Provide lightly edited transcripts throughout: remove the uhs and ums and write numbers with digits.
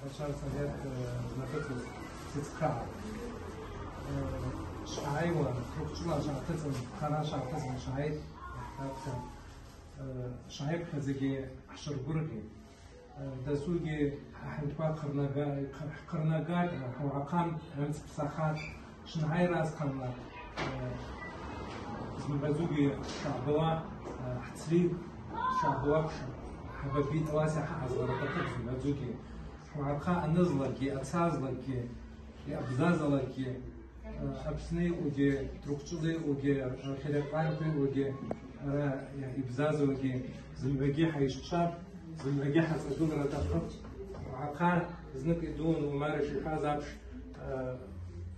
بشار صديق نفتو تتكار شعاي وتركتشلا شعتزم خنا شعتزم شعاي شعاي بخزجي عشر برجي دسوجي حنتوا قرناقات حوعقان همس بساخات شنعاي راس قمنا اسم بزوجي شعبوا حتسري شعبوا حبيت واسع حازر بطل بزوجي حوعقا النزلكي أتسازلكي أبزازلكي أبسني وجي تركتشلي وجي خيرقانكي وجي يعني إبزازلكي زنبقي حيشتشار زنبقي حسدون رتاخد وعقا زنك يدون ومارش حازابش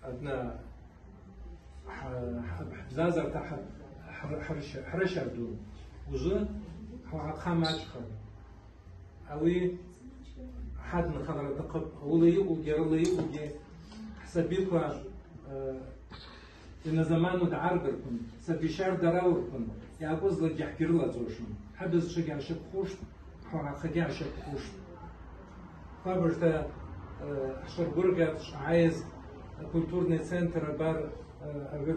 أدنى بزازر تاع حرشة دون وجه وعقا ماشخر أوي حد من خضر الدقب ولي وجي وجي حسبيكوا إن زمان دعاربركم سبيشار دراوركم يعقوز لك يحكي له زوجهم حبز شجع شق خوش حرقة شق خوش فبرت شربورجة عايز كولتورني سنتر بار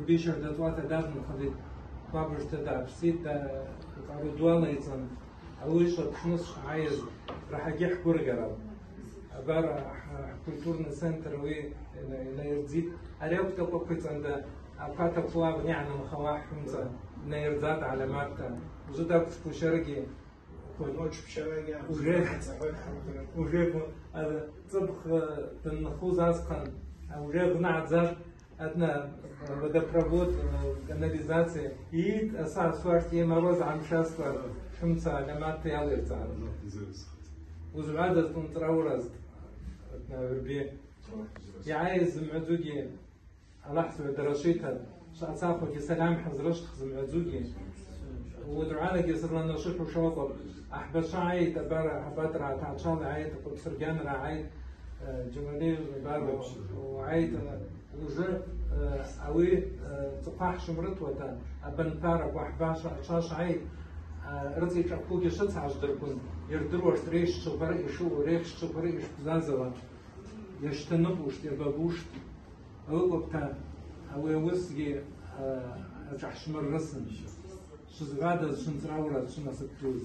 بيشر دتوات دازم خدي فبرت دا بسيط دا دوالنا يتن أولش بخنص عايز راح يجي حبورجة بار كولتورني سنتر وي لا يزيد أريوك تقوقت عند أبقات أطلاب يعني مخواح حمزة نيرزات علامات وزودها بشرقي ونوش بشرقي وجيب طبخ تنخوز أسقن وجيب نعزر أدنى بدأ провод канализации и أساس سوارتي مروز عم شاسكر حمزة علامات ياليرزات وزبادة تنتراورز أدنى بربي يعايز معزوجي على حسب درجتها شخصاً في سلام حزرش خزم عزوجي ودعانا جسر لنا نشوف وشوطب أحب شاعي تبار حبات رع تعشان عيد تقول سرجان رعيد جمالي بار وعيد وجه أوي تقاح شمرت وتا أبن بار وحباش شاش عيد رزق شقوق شتى عشدركون يردروش ريش شبر يشو ريش شبر يش بزازوا يشتنبوش يبابوش أوقبتا أوي وسجي أجحش مرسن شو زغادة شنتراورة شنو سكتوز